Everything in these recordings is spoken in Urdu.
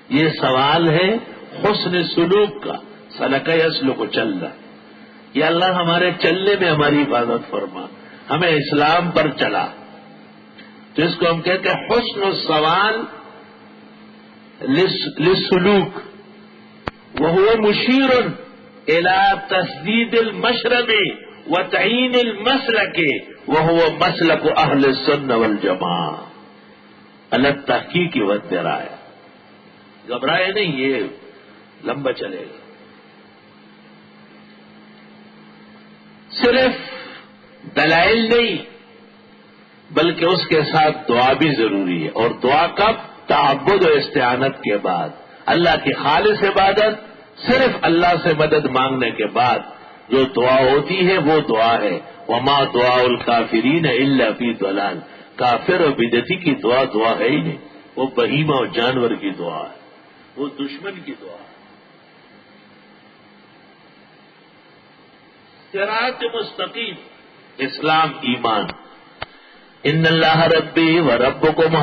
یہ سوال ہے حسن سلوک کا، سلک یسلک کو چلنا. یا اللہ ہمارے چلنے میں ہماری حفاظت فرما، ہمیں اسلام پر چلا. تو اس کو ہم کہتے ہیں حسن السوال للسلوک، وهو مشیر الى تسدید المشرب وتعین المسلک وهو مسلک اہل السنہ والجماعہ. الگ تحقیق ود رائے، گھبرائے نہیں، یہ لمبا چلے گا. صرف دلائل نہیں بلکہ اس کے ساتھ دعا بھی ضروری ہے. اور دعا کب؟ تعبد و استعانت کے بعد. اللہ کی خالص عبادت، صرف اللہ سے مدد مانگنے کے بعد جو دعا ہوتی ہے وہ دعا ہے. وما دعاء الکافرین الا فی ضلال. کافر و بدعتی کی دعا ہے ہی نہیں، وہ بہیمہ اور جانور کی دعا ہے، وہ دشمن کی دعا ہے. صراط مستقیم، اسلام ایمان. ان اللہ ربی و ربکم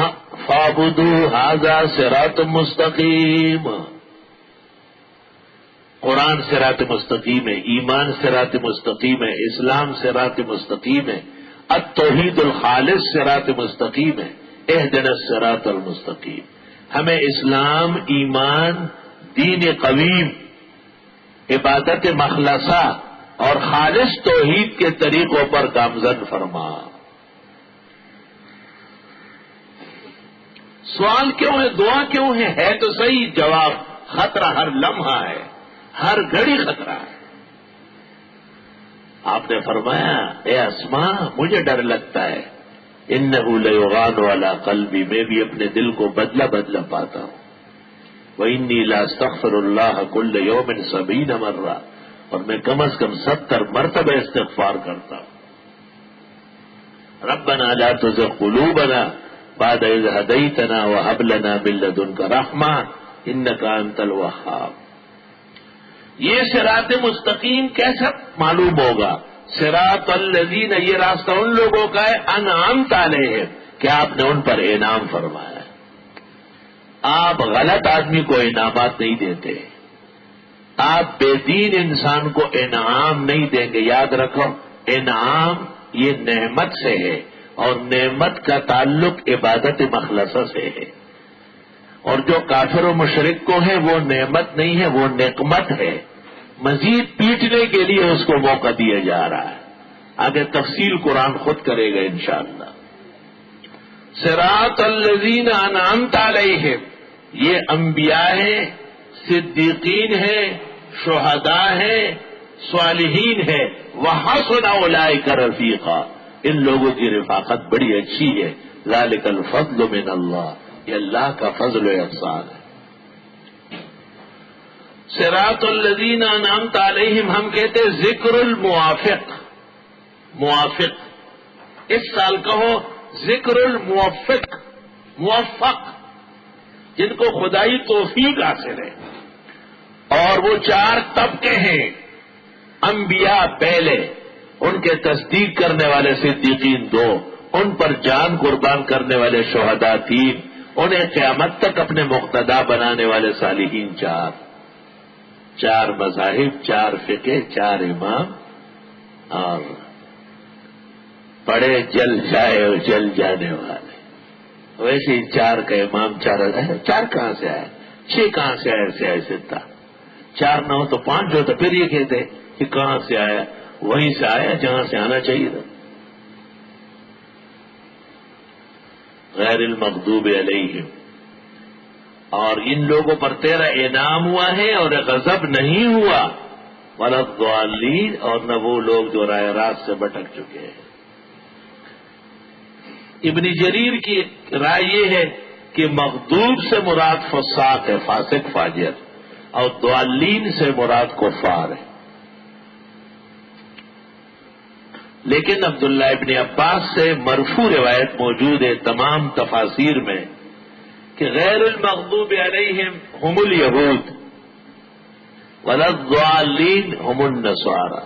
فاعبدوہ ھذا صراط مستقیم. قرآن صراط مستقیم ہے، ایمان صراط مستقیم ہے، اسلام صراط مستقیم ہے، التوحید الخالص صراط مستقیم ہے. اہدنا الصراط المستقیم. ہمیں اسلام، ایمان، دین قویم، عبادت مخلصہ اور خالص توحید کے طریقوں پر گامزن فرما. سوال کیوں ہے؟ دعا کیوں ہے تو صحیح جواب. خطرہ ہر لمحہ ہے، ہر گھڑی خطرہ ہے. آپ نے فرمایا اے اسماء مجھے ڈر لگتا ہے، انہ لیغان علی قلبی، میں بھی اپنے دل کو بدلا پاتا ہوں. وانی لاستغفر اللہ کل یوم 70 مرہ، اور میں کم از کم 70 مرتبہ استغفار کرتا ہوں. ربنا لا تزغ قلوبنا بعد اذ ہدیتنا وہب لنا من لدنک رحمہ انک انت الوہاب. یہ صراط مستقیم کیسا معلوم ہوگا؟ صراط الذین، یہ راستہ ان لوگوں کا ہے انعمت علیہم، کہ آپ نے ان پر انعام فرمایا. آپ غلط آدمی کو انعامات نہیں دیتے، آپ بے دین انسان کو انعام نہیں دیں گے. یاد رکھو، انعام یہ نعمت سے ہے، اور نعمت کا تعلق عبادت مخلصہ سے ہے. اور جو کافر و مشرک کو ہے وہ نعمت نہیں ہے، وہ نقمت ہے. مزید پیٹنے کے لیے اس کو موقع دیا جا رہا ہے. آگے تفصیل قرآن خود کرے گا انشاءاللہ. صراط الذین انعمت علیہم، یہ انبیاء ہیں، صدیقین ہیں، شہداء ہیں، صالحین ہیں. وحسن اولئک رفیقا، ان لوگوں کی رفاقت بڑی اچھی ہے. ذالک الفضل من اللہ، یہ اللہ کا فضل و احسان ہے. صراط الذین انعمت علیہم، ہم کہتے ذکر الموافق. موافق اس سال کہو ذکر الموفق، موفق جن کو خدائی توفیق حاصل ہے. اور وہ 4 طبقے ہیں. انبیاء پہلے، ان کے تصدیق کرنے والے صدیقین 2، ان پر جان قربان کرنے والے شہداء 3، انہیں قیامت تک اپنے مقتدا بنانے والے صالحین 4. 4 مذاہب، 4 فقہ، 4 امام، اور پڑے جل جائے اور جل جانے والے. ویسے ہی 4 کا امام 4 کہاں سے آیا، 6 کہاں سے آیا، سے آئے 7. 4 نہ ہو تو 5 جو، تو پھر یہ کہتے کہ کہاں سے آیا؟ وہیں سے آیا جہاں سے آنا چاہیے تھا. غیر المغضوب علیہم، اور ان لوگوں پر تیرا انعام ہوا ہے اور غضب نہیں ہوا. ولا الضالین، اور نہ وہ لوگ جو راہ راست سے بھٹک چکے ہیں. ابن جریر کی رائے یہ ہے کہ مغضوب سے مراد فساق ہے، فاسق فاجر، اور ضالین سے مراد کفار ہے. لیکن عبداللہ ابن عباس سے مرفوع روایت موجود ہے تمام تفاسیر میں کہ غیر المغضوب علیہم ہم الیہود ولا الضالین ہم النصارى.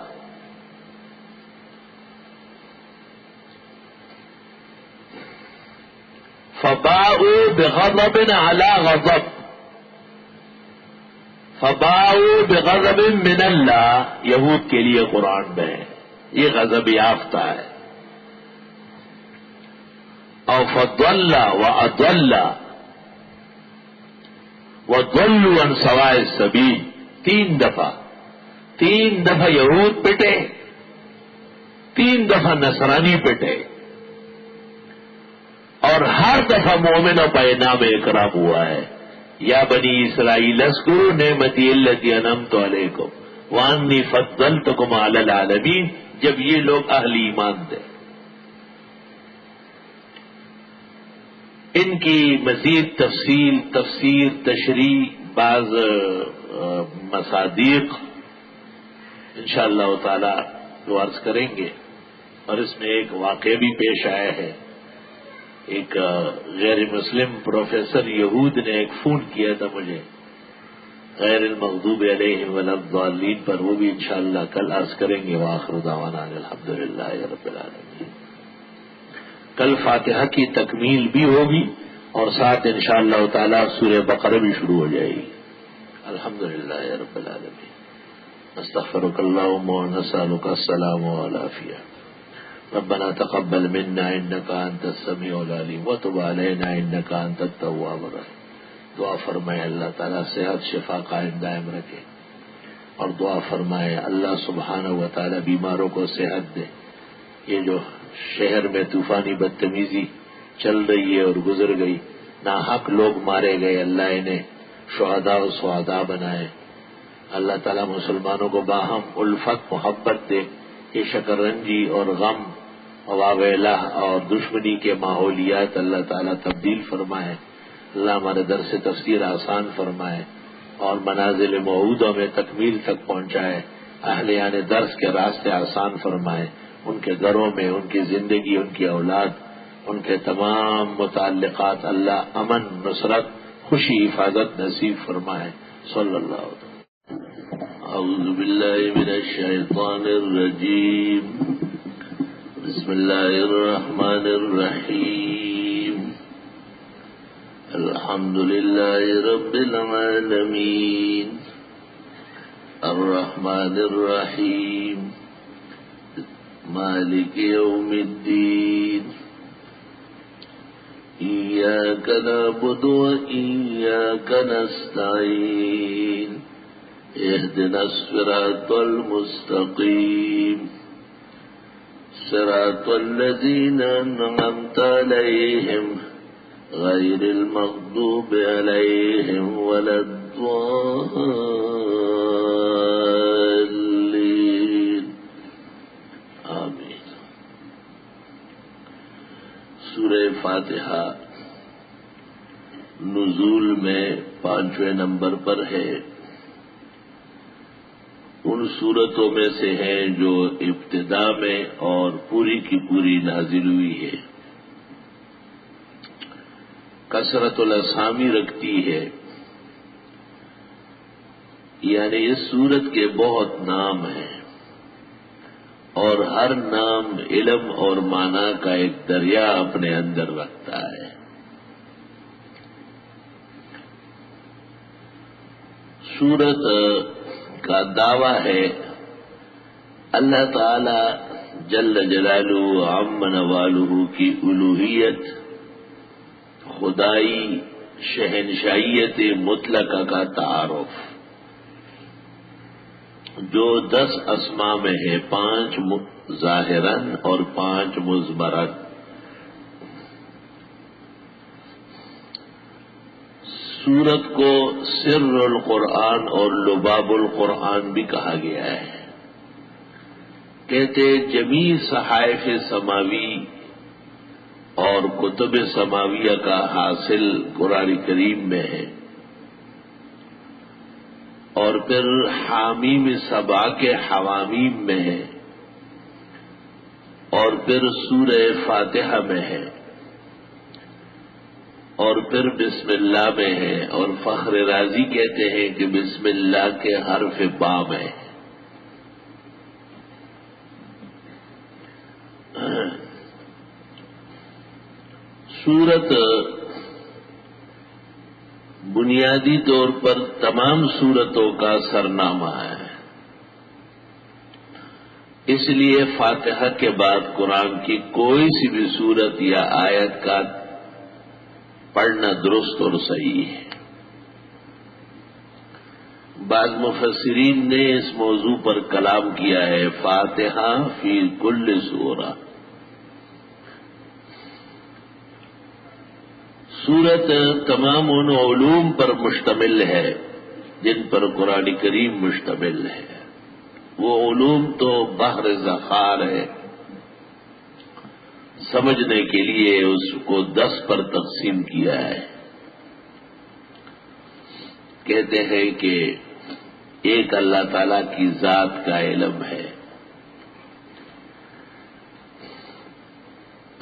فباءوا بغضب على غضب، فباؤ بغضب من اللہ، یہود کے لیے قرآن میں ہے، یہ غضب یافتہ ہے. او فضل واضل وضلوا عن سواء السبیل، تین دفعہ یہود پٹے، 3 دفعہ نصرانی پٹے، اور ہر دفعہ مومنوں پر انعام اکرام ہوا ہے. یا بنی اسرائیل اذکروا نعمتی التی انعمت علیکم وانی فضلتکم علی العالمین، جب یہ لوگ اہل ایمان تھے. ان کی مزید تفسیر تشریح بعض مصادیق انشاءاللہ تعالی تو عرض کریں گے. اور اس میں ایک واقعہ بھی پیش آیا ہے. ایک غیر مسلم پروفیسر یہود نے ایک فون کیا تھا مجھے، غیر المغضوب علیہم ولا الضالین پر، وہ بھی انشاءاللہ کل عرض کریں گے. وآخر دعوانا الحمدللہ رب العالمین. کل فاتحہ کی تکمیل بھی ہوگی اور ساتھ انشاءاللہ تعالی سورہ بقرہ بھی شروع ہو جائے گی. الحمدللہ رب العالمین. نستغفرک اللہم ونسألک السلام والعافیہ. ربنا تقبل منا انك انت السميع العليم وتب علينا انك انت التواب الرحيم. دعا فرمائے اللہ تعالیٰ صحت شفا قائم دائم رکھے، اور دعا فرمائے اللہ سبحانہ و تعالیٰ بیماروں کو صحت دے. یہ جو شہر میں طوفانی بدتمیزی چل رہی ہے اور گزر گئی، ناحق لوگ مارے گئے، اللہ انہیں شہداء و سعداء بنائے. اللہ تعالیٰ مسلمانوں کو باہم الفت محبت دے. یہ شکرنجی اور غم واویلا اور دشمنی کے ماحولیات اللہ تعالیٰ تبدیل فرمائے. اللہ ہمارے درس تفسیر آسان فرمائے اور منازل موعودوں میں تکمیل تک پہنچائے. اہلیان درس کے راستے آسان فرمائے. ان کے گھروں میں ان کی زندگی، ان کی اولاد، ان کے تمام متعلقات اللہ امن، نصرت، خوشی، حفاظت نصیب فرمائے. صلی اللہ علیہ وسلم. اعوذ باللہ من الشیطان الرجیم. بسم اللہ الرحمن الرحیم. الحمد للہ رب العالمین الرحمن الرحیم مالک یوم الدین. ایاک نعبد و ایاک نستعین. اهدنا الصراط المستقيم صراط الذين أنعمت عليهم غير المغضوب عليهم ولا الضالين آمین. سورہ فاتحہ نزول میں 5ویں نمبر پر ہے. ان صورتوں میں سے ہیں جو ابتدا میں اور پوری کی پوری نازل ہوئی ہے. کثرت الاسامی رکھتی ہے، یعنی اس صورت کے بہت نام ہیں اور ہر نام علم اور معنی کا ایک دریا اپنے اندر رکھتا ہے. صورت کا دعویٰ ہے اللہ تعالی جل جلالہ عم نوالہ کی الوہیت، خدائی، شہنشائیت مطلقہ کا تعارف، جو 10 اسماء میں ہے، 5 ظاہراً اور 5 مضمراً. سورت کو سر القرآن اور لباب القرآن بھی کہا گیا ہے. کہتے جمیع صحائف سماوی اور کتب سماویہ کا حاصل قرآن کریم میں ہے. اور پھر حامیم سبا کے حوامیم میں ہے، اور پھر سورہ فاتحہ میں ہے، اور پھر بسم اللہ میں ہے. اور فخر رازی کہتے ہیں کہ بسم اللہ کے حرف با میں ہے. سورت بنیادی طور پر تمام سورتوں کا سرنامہ ہے. اس لیے فاتحہ کے بعد قرآن کی کوئی سی بھی سورت یا آیت کا پڑھنا درست اور صحیح ہے. بعض مفسرین نے اس موضوع پر کلام کیا ہے. فاتحہ فی کل سورہ، سورت تمام ان علوم پر مشتمل ہے جن پر قرآن کریم مشتمل ہے. وہ علوم تو بحر ذخار ہے، سمجھنے کے لیے اس کو 10 پر تقسیم کیا ہے. کہتے ہیں کہ ایک اللہ تعالی کی ذات کا علم ہے،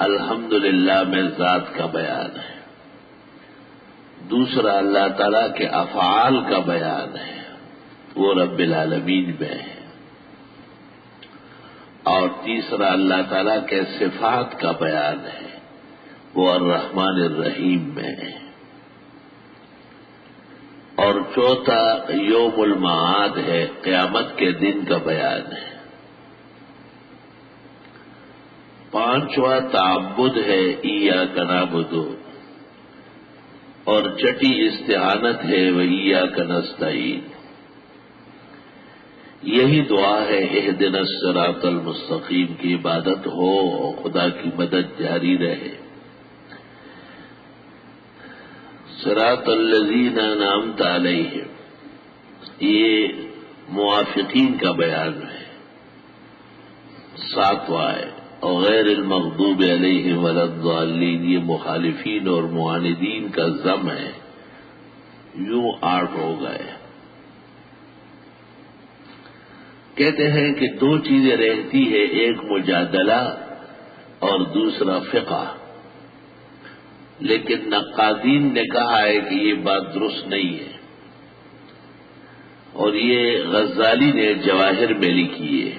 الحمدللہ میں ذات کا بیان ہے. دوسرا اللہ تعالیٰ کے افعال کا بیان ہے، وہ رب العالمین میں ہے. اور تیسرا اللہ تعالیٰ کے صفات کا بیان ہے، وہ الرحمن الرحیم میں ہے. اور چوتھا یوم المعاد ہے، قیامت کے دن کا بیان ہے. پانچواں تعبد ہے، ایاک نعبد، اور چھٹی استعانت ہے، وإیاک نستعین. یہی دعا ہے اہدنا الصراط المستقیم کی عبادت ہو اور خدا کی مدد جاری رہے. صراط الذین انعمت علیہم، یہ موافقین کا بیان ہے. 7واں ہے اور غیر المغضوب علیہم ولا الضالین، یہ مخالفین اور معاندین کا ضم ہے. یوں 8 ہو گئے. کہتے ہیں کہ 2 چیزیں رہتی ہے، ایک مجادلہ اور دوسرا فقہ. لیکن نقادین نے کہا ہے کہ یہ بات درست نہیں ہے، اور یہ غزالی نے جواہر میں لکھی ہے.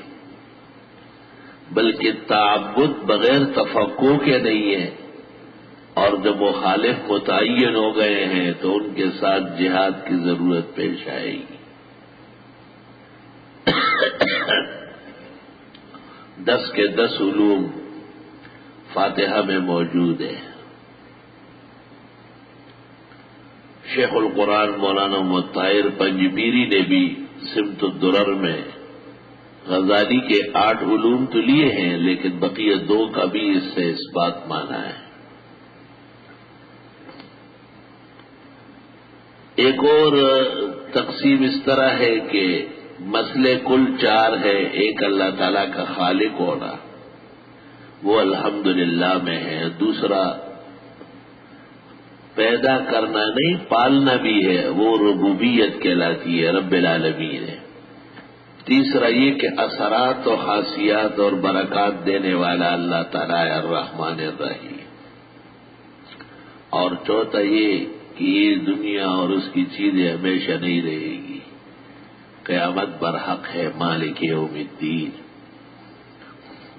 بلکہ تعبد بغیر تفقع کے نہیں ہے، اور جب مخالف متعین ہو گئے ہیں تو ان کے ساتھ جہاد کی ضرورت پیش آئے گی. 10 کے 10 علوم فاتحہ میں موجود ہیں. شیخ القرآن مولانا محمد طاہر پنجبیری نے بھی سمت الدرر میں غزالی کے 8 علوم تو لیے ہیں، لیکن بقیہ 2 کا بھی اس سے اس بات مانا ہے. ایک اور تقسیم اس طرح ہے کہ مسئلے کل 4 ہے. ایک اللہ تعالیٰ کا خالق ہونا، وہ الحمدللہ میں ہے. دوسرا پیدا کرنا نہیں، پالنا بھی ہے، وہ ربوبیت کہلاتی ہے، رب العالمین ہے. تیسرا یہ کہ اثرات و خاصیات اور برکات دینے والا اللہ تعالیٰ الرحمن الرحیم. اور چوتھا یہ کہ یہ دنیا اور اس کی چیزیں ہمیشہ نہیں رہے گی، قیامت برحق ہے، مالک یوم الدین.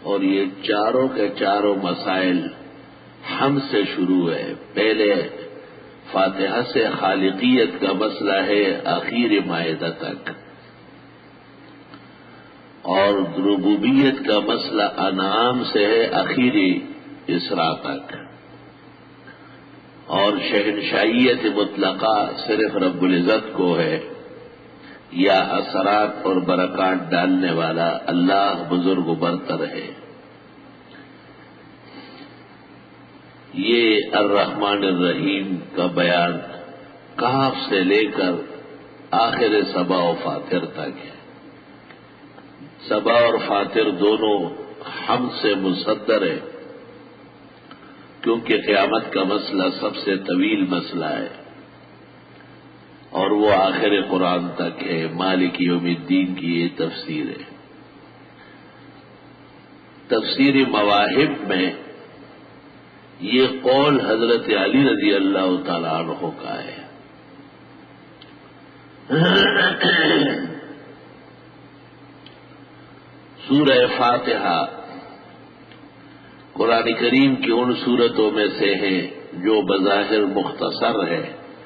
اور یہ چاروں کے چاروں مسائل ہم سے شروع ہے. پہلے فاتحہ سے خالقیت کا مسئلہ ہے آخر مائدہ تک، اور ربوبیت کا مسئلہ انعام سے ہے آخری اسراء تک، اور شہنشاہیت مطلقہ صرف رب العزت کو ہے، یا اثرات اور برکات ڈالنے والا اللہ بزرگ و برتر ہے. یہ الرحمن الرحیم کا بیان کاف سے لے کر آخر صبا و فاتر تک ہے. صبا اور فاتر دونوں ہم سے مصدر ہے، کیونکہ قیامت کا مسئلہ سب سے طویل مسئلہ ہے، اور وہ آخر قرآن تک ہے. مالک یوم الدین کی یہ تفسیر ہے. تفسیر مواہب میں یہ قول حضرت علی رضی اللہ تعالیٰ عنہ کا ہے. سورہ فاتحہ قرآن کریم کی ان سورتوں میں سے ہے جو بظاہر مختصر ہے،